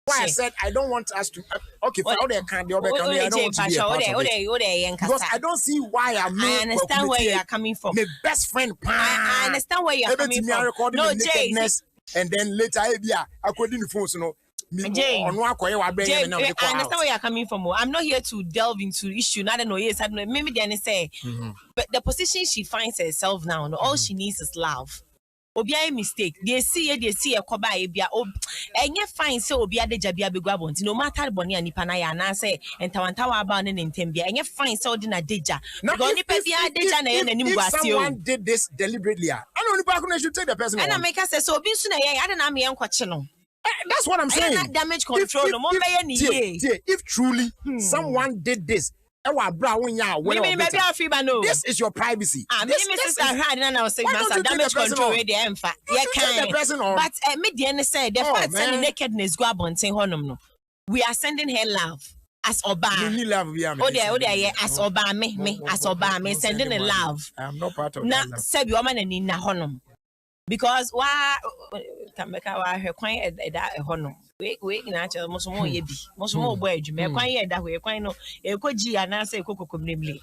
why I said I don't want us to. Okay, for all the candy, I don't want to be a part of it. Because I don't see why I understand where you are coming from. My best friend, I understand where you are coming from. No, Jay. And then later, I couldn't phone, so Jay, I understand where you're coming from. I'm not here to delve into issue. I don't know. Yes, I don't know. Maybe they say, but the position she finds herself now, all she needs is love. Obia mistake. They see a koba ebia. And you find so obia de jabia begwabonti. No matter boni ani panaya na say and tawantawa about in tembia. And you find so dina deja. If someone did this deliberately, I don't know if should take the person. And I make us say so. Bin suna I don't know me unquestionable. That's what I'm saying. Damage control. If truly someone did this, this is your privacy. This is damage control. But Median said the fact that nakedness go up. We are sending her love as Oba. As Oba me as Oba me sending a love. I'm not part of that. Now, say you man in na honum. Because why can make our her quiet that honor. Wait, natural, most more ye be, most more word, you may quiet that way, quite no, a coji and I say cocoa namely.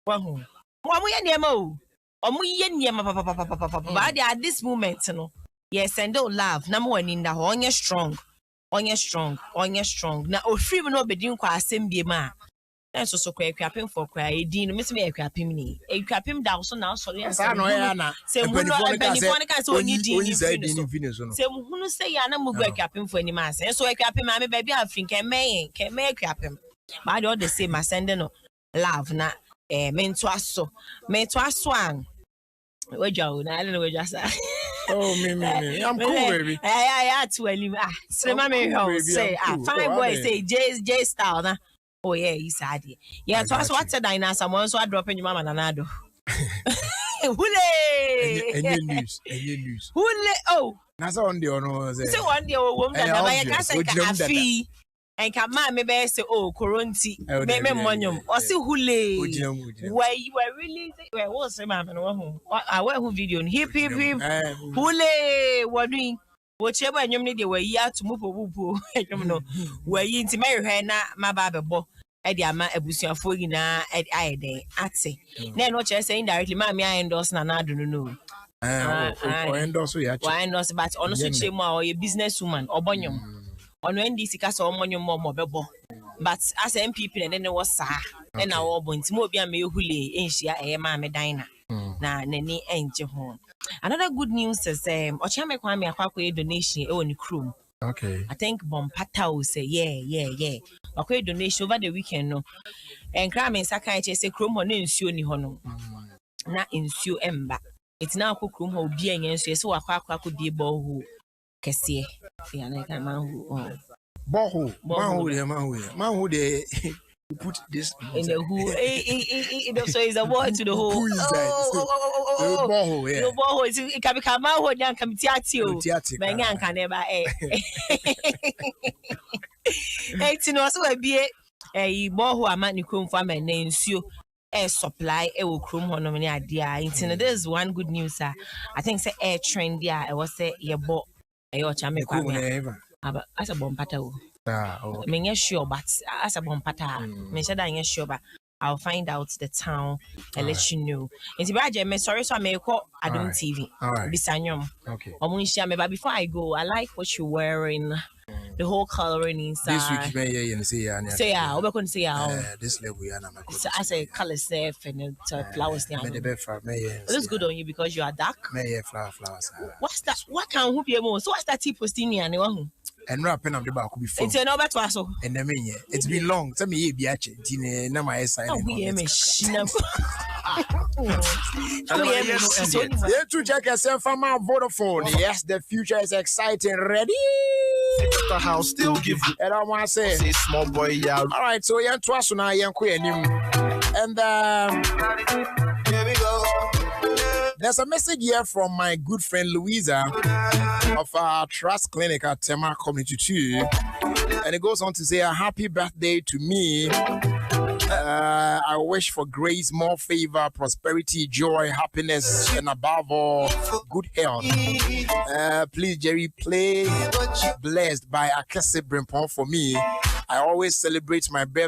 Well, what we are mo, or we papa, but at this moment, no, yes, and don't laugh, no more in the on your strong. Now, or free no be doing quite same be ma. And so crapping for cry, Dean, Miss Me, a crapping me, a crapping down so now, sorry, I know, say, so you didn't say, who say, Anna will go crapping for any mass, and so I crapping mammy, baby, I think can make crapping. But I don't say my sending love, not mean to us so, made to us swang. Well, Joe, I don't know where just oh, me, I'm cool, baby. I had to say, Mammy, say, fine boy, say, J style. Oh yeah, he's sad. Yeah, so that's what said I know someone so I drop in your mama nanado. Hule! Any news. Hule! Oh, that's on the honor. So one day, woman, I can't say Ofie. And come on, maybe say, oh, Coronti, maybe Monium, or see Hule. Where you were really, where was the man? I wear who video hip, Hule, what doing? Whichever you need, were ya to move a woo, where you into marry her na my babbo, Ediama, a busia fogina at Ide, at say. Then what you're saying directly, mammy, I endorse and I don't know. Or endorse, why endorse, but honestly, she more a businesswoman or bonium. On when this is all money more mobile. But as MPP and then it was and our bones, Mobia me huli, ain't she a mammy diner. Na nani enje ho. Another good news is Ochame Kwame Akwakwe donation on the crew. Okay. I think Bompata will say yeah. Akwe donation over the weekend no. And Krame Saka say crew ho ne nsuo ni ho no. Na nsuo emba. It's now ko crew ho bi enye nsuo so Akwakwa ko bi bo kese. Ya na ka man hu. Boho, man who they put this in the who. So it's a word to the whole. Who is that? Boho, yeah. No boho. It can become my whole young comitiatio. Banyan can never. It's no so be a boho a man you come from and names you. Air supply, will chrome on many idea. There's one good news. I think say air train there. I was say your boat. Ayo chame kwa. As a bompata. I'm sure, but as a bompata, I'm sure, but I'll find out the town and let you know. It's very sorry, so I may call Adom TV. Bisanyom. Okay. But before I go, I like what you're wearing. The whole coloring inside. This week, say we're going to say this level, as a color safe and flowers. It looks good on you because you are dark. Flowers. What's that? What can who be more? So what's that tea posting anyone? And no pen of the back before. It's an over to and I mean, it's been long. Tell me, be actually, Tina, my side. Yeah, to check yourself from our Vodafone. Yes, the future is exciting. Ready? The house still give you. And I want to say, small boy, yeah. All right, so you're twice now, you're queer. And here we go. There's a message here from my good friend Louisa of our Trust Clinic at Tema Community 2. And it goes on to say, a happy birthday to me. I wish for grace, more favor, prosperity, joy, happiness, and above all, good health. Please, Jerry, play Blessed by Akese Brimpon for me. I always celebrate my birthday